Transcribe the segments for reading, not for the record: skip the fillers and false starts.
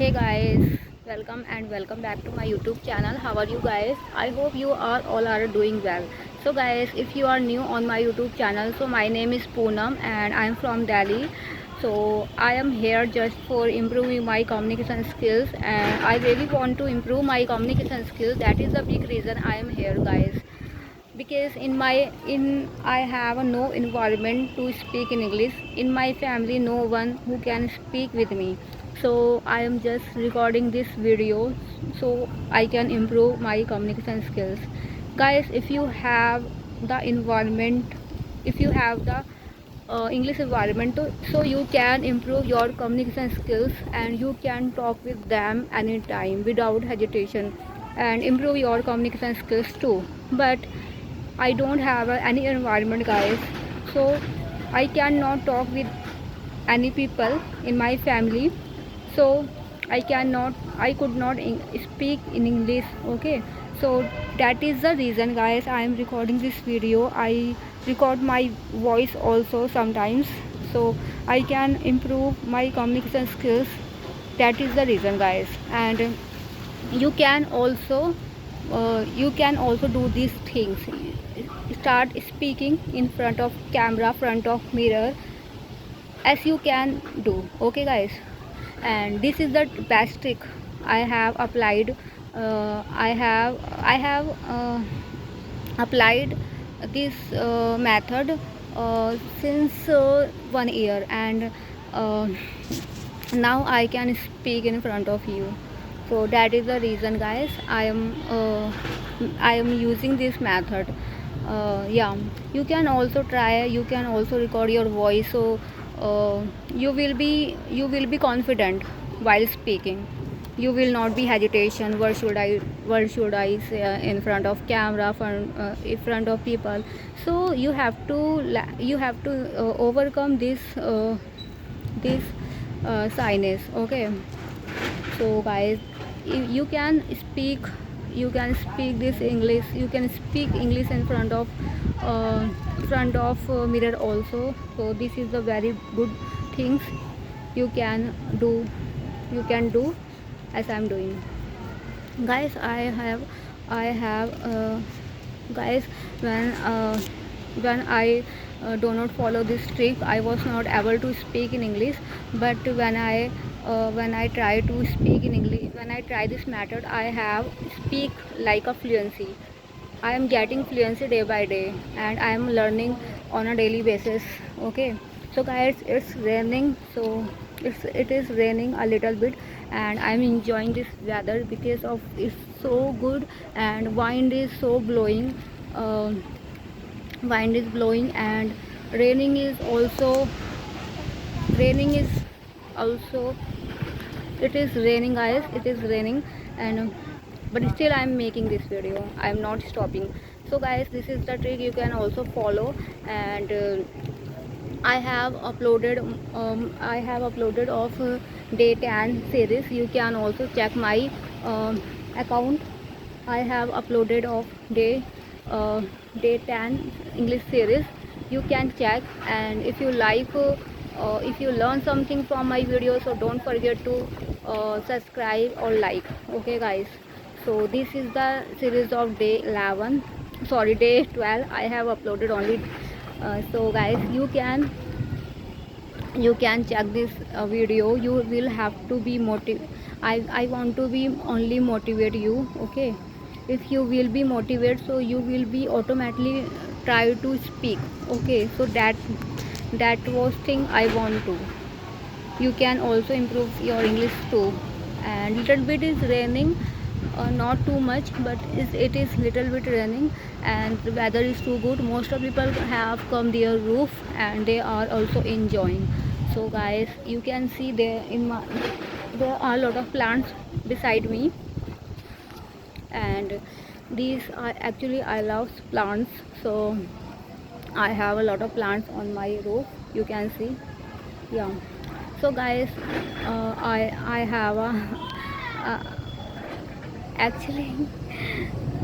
Hey guys, welcome back to my YouTube channel. How are you guys? I hope you are all are doing well. So guys, if you are new on my YouTube channel, so my name is Poonam and I am from Delhi. So I am here just for improving my communication skills, and I really want to improve my communication skills. That is the big reason I am here guys, because in I have no environment to speak in English. In my family no one who can speak with me, so I am just recording this video so I can improve my communication skills. Guys, if you have the environment, if you have the English environment so you can improve your communication skills and you can talk with them anytime without hesitation and improve your communication skills too. But I don't have any environment guys, so I cannot talk with any people in my family, so I could not speak in English. Okay, so that is the reason guys I am recording this video. I record my voice also sometimes, so I can improve my communication skills. That is the reason guys. And you can also do these things. Start speaking in front of camera, front of mirror, as you can do. Okay guys, and this is the best trick I have applied. I have applied this method since 1 year, and uh, now I can speak in front of you. So that is the reason guys I am using this method. Yeah, you can also try, you can also record your voice, so you will be confident while speaking. You will not be hesitation, what should I say in front of camera, in front of people. So you have to overcome this shyness. Okay, so guys, you can speak, this English, you can speak English in front of mirror also. So this is the very good things you can do, you can do as I'm doing. Guys, I have guys, when I do not follow this trick, I was not able to speak in English. But when I try to speak in English, when I try this method, I have speak like a fluency. I am getting fluency day by day, and I am learning on a daily basis. Okay, so guys, it's raining, so it is raining a little bit, and I'm enjoying this weather because of it's so good, and wind is so blowing. Wind is blowing, and raining is also raining is also it is raining guys, it is raining. And but still I'm making this video, I'm not stopping. So guys, this is the trick you can also follow. And I have uploaded of day 10 series. You can also check my account. I have uploaded of day 10 English series. You can check, and if you like, if you learn something from my video, so don't forget to subscribe or like. Okay guys, so this is the series of day 11, sorry, day 12. I have uploaded only. So guys, you can check this video. You will have to be I want to be only motivate you. Okay, if you will be motivated, so you will be automatically try to speak. Okay, so that was thing I want to. You can also improve your English too. And little bit is raining, not too much, but it is little bit raining, and the weather is too good. Most of people have come their roof, and they are also enjoying. So guys, you can see there are a lot of plants beside me, and these are actually, I love plants, so I have a lot of plants on my roof, you can see. Yeah, so guys, I have a actually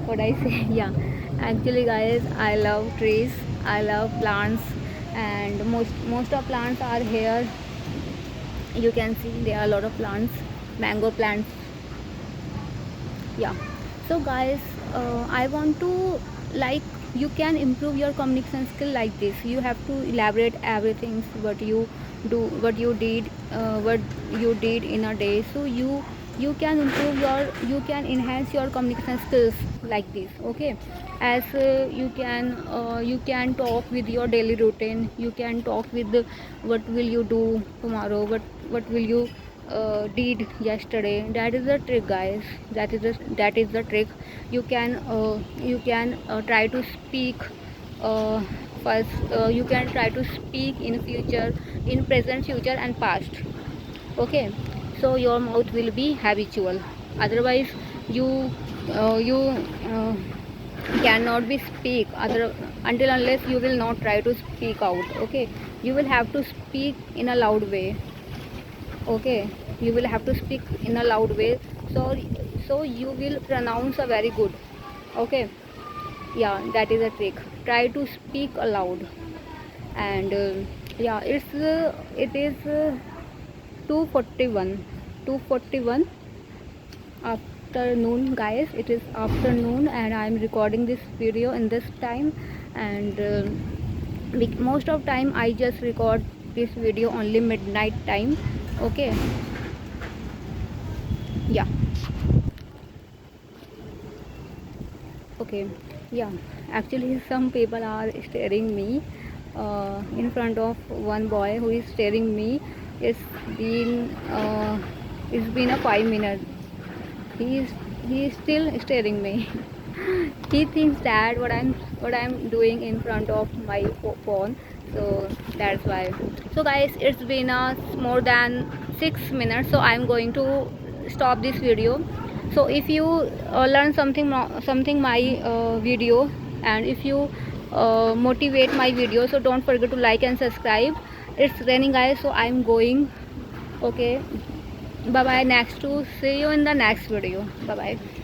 what I say. Yeah, actually guys, I love trees, I love plants, and most of plants are here. You can see there are a lot of plants. mango plants. Yeah. So guys, I want to, like, you can improve your communication skill like this. You have to elaborate everything what you do, what you did in a day. So you can improve your, you can enhance your communication skills like this. Okay, as you can talk with your daily routine. You can talk with what will you do tomorrow, what will you did yesterday. That is the trick, guys. That is the trick. You can try to speak uh, first. You can try to speak in future, in present, future and past. Okay, so your mouth will be habitual. Otherwise you cannot be speak other, until unless you will not try to speak out. Okay, you will have to speak in a loud way. Okay, you will have to speak in a loud way, so you will pronounce a very good. Okay, yeah, that is a trick. Try to speak aloud. And yeah, it is 2:41, 2:41 afternoon, guys. It is afternoon and I am recording this video in this time. And most of time I just record this video only midnight time. Okay, yeah. Okay, yeah, actually some people are staring me in front of one boy who is staring me. It's been uh, it's been a 5 minutes. he is he is still staring me. He thinks that what I'm doing in front of my phone. So that's why. So guys, it's been more than 6 minutes, so I'm going to stop this video. So if you learn something my video, and if you motivate my video, so don't forget to like and subscribe. It's raining, guys, so I'm going. Okay, bye bye. Next to see you in the next video. Bye bye.